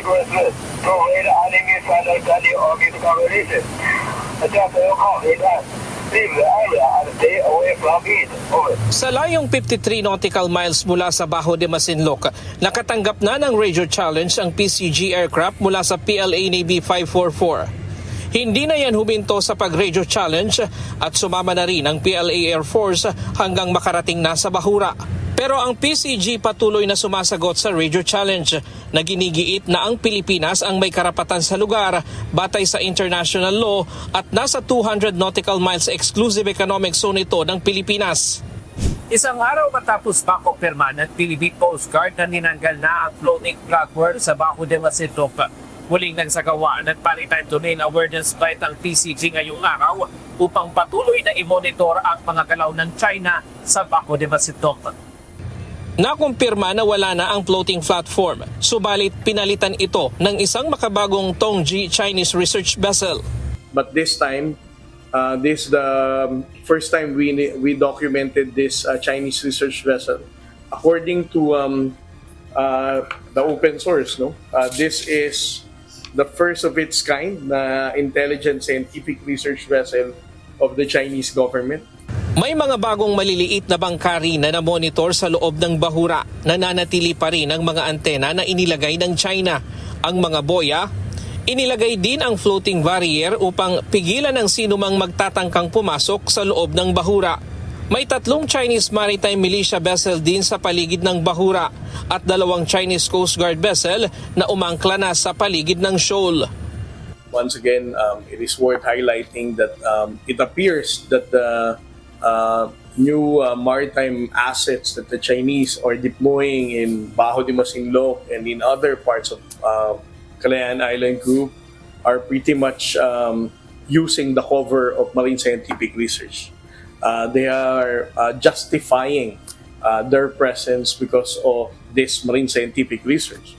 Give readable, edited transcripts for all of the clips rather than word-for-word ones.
restless. Provided enemy simultaneously orbit coverage. Just overcome that. Leave the area and stay away from it. Over. Sa layong 53 nautical miles mula sa Bajo de Masinloc, nakatanggap na ng radio challenge ang PCG aircraft mula sa PLA Navy 544. Hindi na yan huminto sa pag-radio challenge at sumama na rin ang PLA Air Force hanggang makarating na sa Bahura. Pero ang PCG patuloy na sumasagot sa radio challenge na ginigiit na ang Pilipinas ang may karapatan sa lugar batay sa international law at nasa 200 nautical miles exclusive economic zone ito ng Pilipinas. Isang araw matapos makumpirma ng Philippine Coast Guard na ninanggal na ang floating platform sa Bajo de Masinloc. Muling nagsagawa ng Maritime Domain Awareness Flight ang PCG ngayong araw upang patuloy na i-monitor ang mga galaw ng China sa Bajo de Masinloc. Nakumpirma na wala na ang floating platform, subalit pinalitan ito ng isang makabagong Tongji Chinese research vessel. But this time, this is the first time we documented this Chinese research vessel. According to the open source, this is the first of its kind na intelligent scientific research vessel of the Chinese government. May mga bagong maliliit na bangkari na namonitor sa loob ng Bahura. Nananatili pa rin ang mga antena na inilagay ng China. Ang mga boya, inilagay din ang floating barrier upang pigilan ang sinumang magtatangkang pumasok sa loob ng Bahura. May 3 Chinese maritime militia vessel din sa paligid ng Bahura at 2 Chinese Coast Guard vessel na umangkla na sa paligid ng shoal. Once again, it is worth highlighting that it appears that the new maritime assets that the Chinese are deploying in Bajo de Masinloc and in other parts of Kalayaan Island Group are pretty much using the cover of marine scientific research. They are justifying their presence because of this marine scientific research.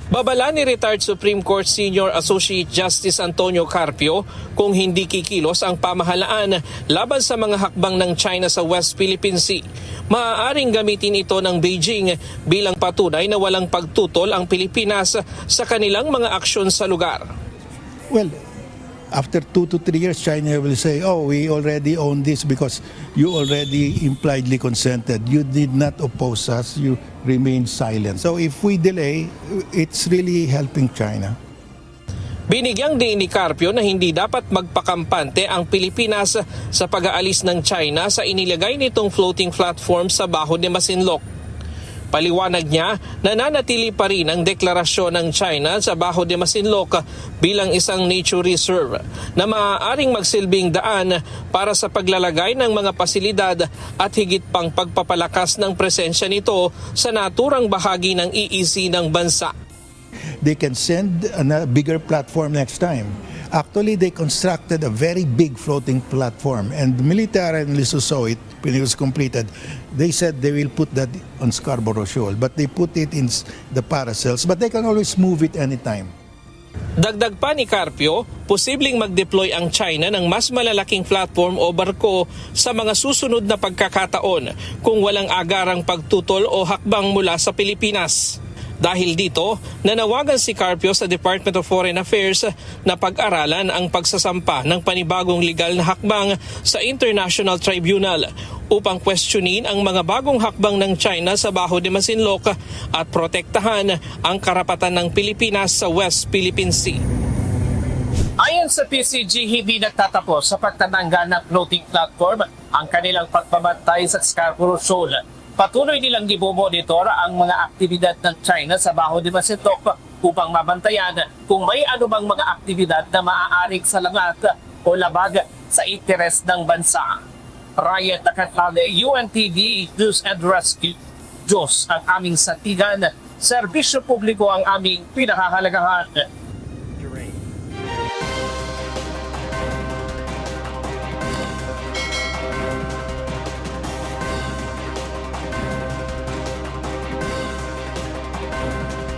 Babala ni retired Supreme Court Senior Associate Justice Antonio Carpio kung hindi kikilos ang pamahalaan laban sa mga hakbang ng China sa West Philippine Sea. Maaaring gamitin ito ng Beijing bilang patunay na walang pagtutol ang Pilipinas sa kanilang mga aksyon sa lugar. Well, after 2 to 3 years, China will say, oh, we already own this because you already impliedly consented. You did not oppose us. You remained silent. So if we delay, it's really helping China. Binigyang din ni Carpio na hindi dapat magpakampante ang Pilipinas sa pag-aalis ng China sa inilagay nitong floating platform sa Bajo de Masinloc. Paliwanag niya, nananatili pa rin ang deklarasyon ng China sa Bajo de Masinloc bilang isang nature reserve na maaaring magsilbing daan para sa paglalagay ng mga pasilidad at higit pang pagpapalakas ng presensya nito sa naturang bahagi ng EEZ ng bansa. They can send a bigger platform next time. Actually, they constructed a very big floating platform and the military analysts who saw it when it was completed, they said they will put that on Scarborough Shoal, but they put it in the Paracels, but they can always move it anytime. Dagdag pa ni Carpio, posibleng mag-deploy ang China ng mas malalaking platform o barko sa mga susunod na pagkakataon kung walang agarang pagtutol o hakbang mula sa Pilipinas. Dahil dito, nanawagan si Carpio sa Department of Foreign Affairs na pag-aralan ang pagsasampa ng panibagong legal na hakbang sa International Tribunal upang questionin ang mga bagong hakbang ng China sa Bajo de Masinloc at protektahan ang karapatan ng Pilipinas sa West Philippine Sea. Ayon sa PCG, hindi nagtatapos sa pagtatanggal ng floating platform ang kanilang pagbabantay sa Scarborough Shoal. Patuloy nilang ibomonitor ang mga aktibidad ng China sa Bajo de Masinloc upang mabantayan kung may anumang mga aktibidad na maaaring salangat o labag sa interes ng bansa. Ryan Nakatale, UNTV News and Rescue. Diyos ang aming satigan, serbisyo publiko ang aming pinakahalagahan.